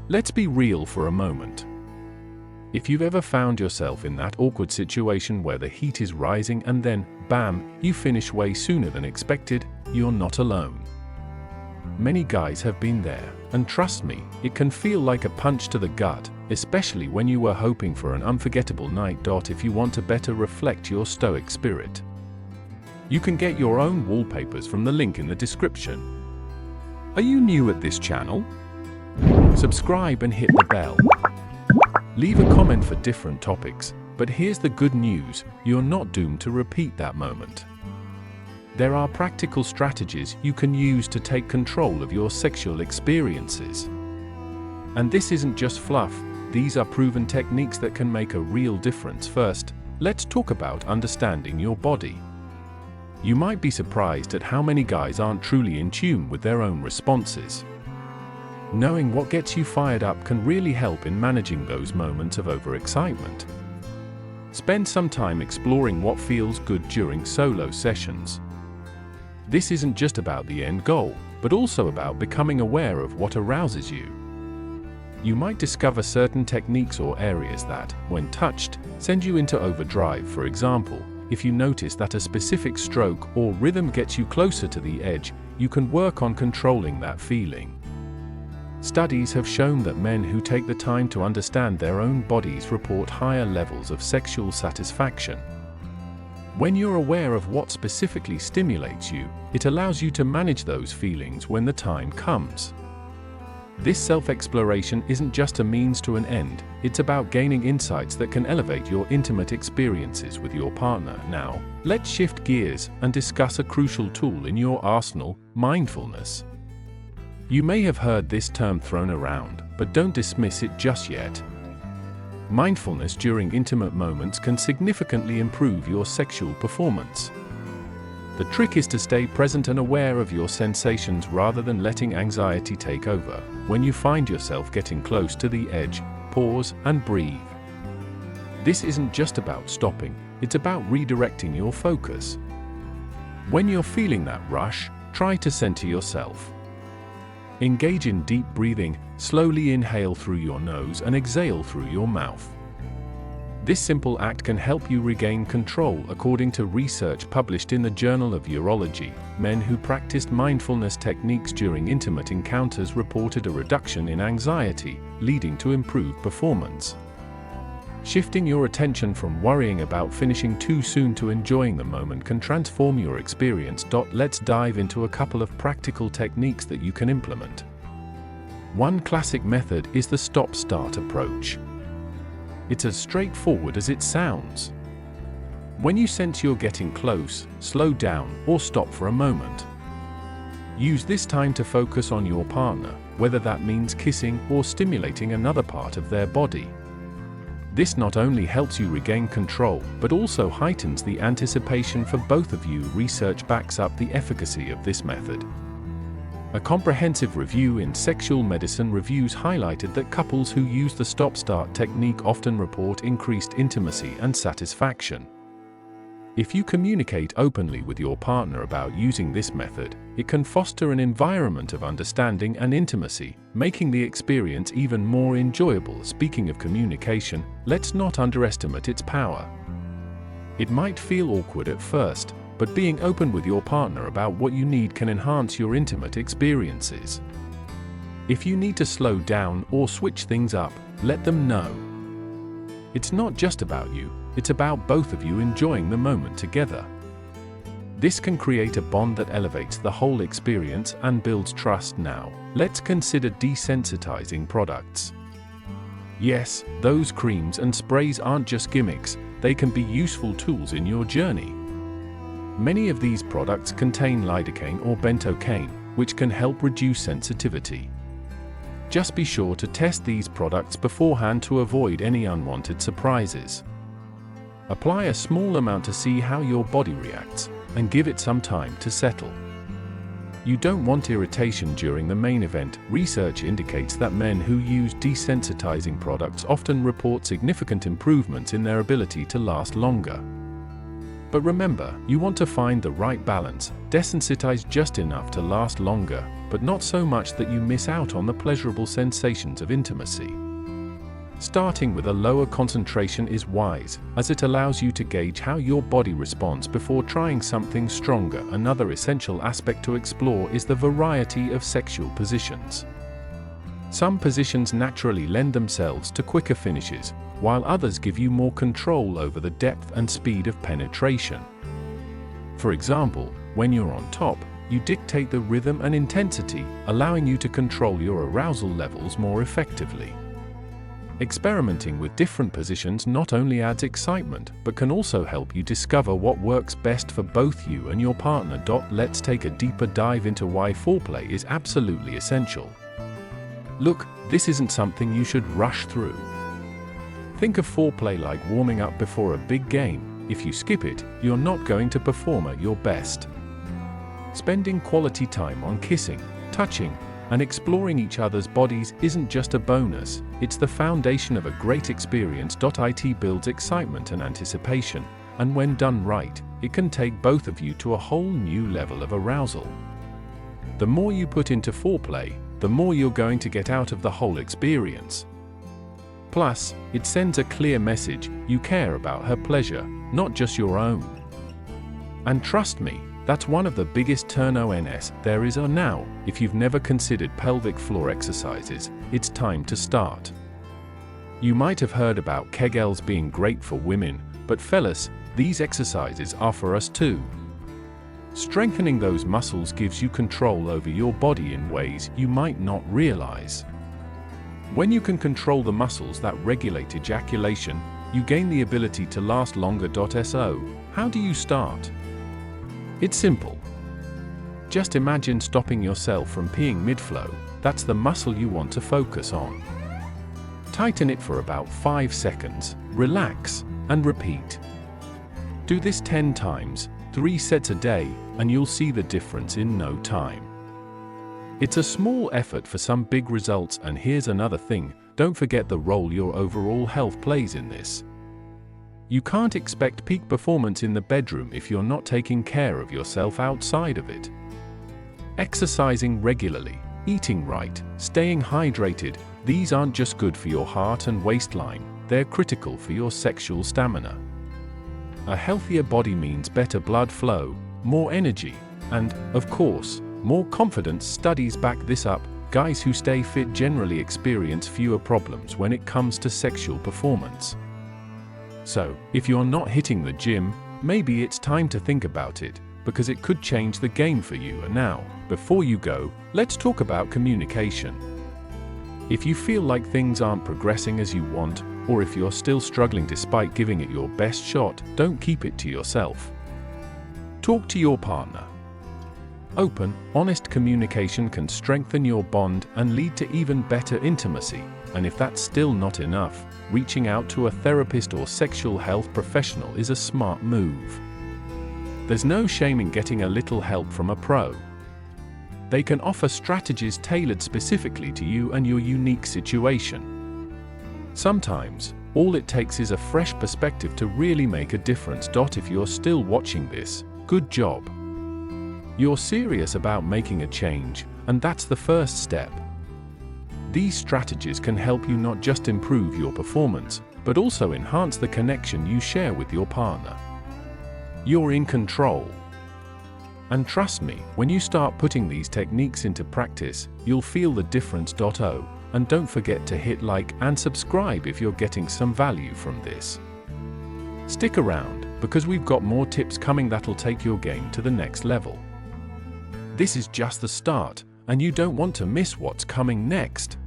Let's be real for a moment. If you've ever found yourself in that awkward situation where the heat is rising and then, bam, you finish way sooner than expected, you're not alone. Many guys have been there, and trust me, it can feel like a punch to the gut, especially when you were hoping for an unforgettable night. If you want to better reflect your stoic spirit, you can get your own wallpapers from the link in the description. Are you new at this channel? Subscribe and hit the bell. Leave a comment for different topics, but here's the good news, you're not doomed to repeat that moment. There are practical strategies you can use to take control of your sexual experiences. And this isn't just fluff, these are proven techniques that can make a real difference. First, let's talk about understanding your body. You might be surprised at how many guys aren't truly in tune with their own responses. Knowing what gets you fired up can really help in managing those moments of overexcitement. Spend some time exploring what feels good during solo sessions. This isn't just about the end goal, but also about becoming aware of what arouses you. You might discover certain techniques or areas that, when touched, send you into overdrive. For example, if you notice that a specific stroke or rhythm gets you closer to the edge, you can work on controlling that feeling. Studies have shown that men who take the time to understand their own bodies report higher levels of sexual satisfaction. When you're aware of what specifically stimulates you, it allows you to manage those feelings when the time comes. This self-exploration isn't just a means to an end, it's about gaining insights that can elevate your intimate experiences with your partner. Now, let's shift gears and discuss a crucial tool in your arsenal, mindfulness. You may have heard this term thrown around, but don't dismiss it just yet. Mindfulness during intimate moments can significantly improve your sexual performance. The trick is to stay present and aware of your sensations rather than letting anxiety take over. When you find yourself getting close to the edge, pause and breathe. This isn't just about stopping, it's about redirecting your focus. When you're feeling that rush, try to center yourself. Engage in deep breathing, slowly inhale through your nose and exhale through your mouth. This simple act can help you regain control. According to research published in the Journal of Urology, men who practiced mindfulness techniques during intimate encounters reported a reduction in anxiety, leading to improved performance. Shifting your attention from worrying about finishing too soon to enjoying the moment can transform your experience. Let's dive into a couple of practical techniques that you can implement. One classic method is the stop-start approach. It's as straightforward as it sounds. When you sense you're getting close, slow down or stop for a moment. Use this time to focus on your partner, whether that means kissing or stimulating another part of their body. This not only helps you regain control, but also heightens the anticipation for both of you. Research backs up the efficacy of this method. A comprehensive review in Sexual Medicine Reviews highlighted that couples who use the stop-start technique often report increased intimacy and satisfaction. If you communicate openly with your partner about using this method, it can foster an environment of understanding and intimacy, making the experience even more enjoyable. Speaking of communication, let's not underestimate its power. It might feel awkward at first, but being open with your partner about what you need can enhance your intimate experiences. If you need to slow down or switch things up, let them know. It's not just about you, it's about both of you enjoying the moment together. This can create a bond that elevates the whole experience and builds trust. Now, let's consider desensitizing products. Yes, those creams and sprays aren't just gimmicks, they can be useful tools in your journey. Many of these products contain lidocaine or bentocaine, which can help reduce sensitivity. Just be sure to test these products beforehand to avoid any unwanted surprises. Apply a small amount to see how your body reacts, and give it some time to settle. You don't want irritation during the main event. Research indicates that men who use desensitizing products often report significant improvements in their ability to last longer. But remember, you want to find the right balance, desensitize just enough to last longer, but not so much that you miss out on the pleasurable sensations of intimacy. Starting with a lower concentration is wise, as it allows you to gauge how your body responds before trying something stronger. Another essential aspect to explore is the variety of sexual positions. Some positions naturally lend themselves to quicker finishes, while others give you more control over the depth and speed of penetration. For example, when you're on top, you dictate the rhythm and intensity, allowing you to control your arousal levels more effectively. Experimenting with different positions not only adds excitement, but can also help you discover what works best for both you and your partner. Let's take a deeper dive into why foreplay is absolutely essential. Look, this isn't something you should rush through. Think of foreplay like warming up before a big game. If you skip it, you're not going to perform at your best. Spending quality time on kissing, touching, and exploring each other's bodies isn't just a bonus, it's the foundation of a great experience. It builds excitement and anticipation, and when done right, it can take both of you to a whole new level of arousal. The more you put into foreplay, the more you're going to get out of the whole experience. Plus, it sends a clear message: you care about her pleasure, not just your own. And trust me, that's one of the biggest turn-ons there is. Now, if you've never considered pelvic floor exercises, it's time to start. You might have heard about Kegels being great for women, but fellas, these exercises are for us too. Strengthening those muscles gives you control over your body in ways you might not realize. When you can control the muscles that regulate ejaculation, you gain the ability to last longer. So, how do you start? It's simple. Just imagine stopping yourself from peeing mid-flow. That's the muscle you want to focus on. Tighten it for about 5 seconds, relax, and repeat. Do this 10 times, 3 sets a day, and you'll see the difference in no time. It's a small effort for some big results, and here's another thing: don't forget the role your overall health plays in this. You can't expect peak performance in the bedroom if you're not taking care of yourself outside of it. Exercising regularly, eating right, staying hydrated, these aren't just good for your heart and waistline, they're critical for your sexual stamina. A healthier body means better blood flow, more energy, and, of course, more confidence. Studies back this up. Guys who stay fit generally experience fewer problems when it comes to sexual performance. So, if you're not hitting the gym, maybe it's time to think about it, because it could change the game for you. And now, before you go, let's talk about communication. If you feel like things aren't progressing as you want, or if you're still struggling despite giving it your best shot, don't keep it to yourself. Talk to your partner. Open, honest communication can strengthen your bond and lead to even better intimacy. And if that's still not enough, reaching out to a therapist or sexual health professional is a smart move. There's no shame in getting a little help from a pro. They can offer strategies tailored specifically to you and your unique situation. Sometimes, all it takes is a fresh perspective to really make a difference. If you're still watching this, good job. You're serious about making a change, and that's the first step. These strategies can help you not just improve your performance, but also enhance the connection you share with your partner. You're in control. And trust me, when you start putting these techniques into practice, you'll feel the difference. And don't forget to hit like and subscribe if you're getting some value from this. Stick around, because we've got more tips coming that'll take your game to the next level. This is just the start, and you don't want to miss what's coming next.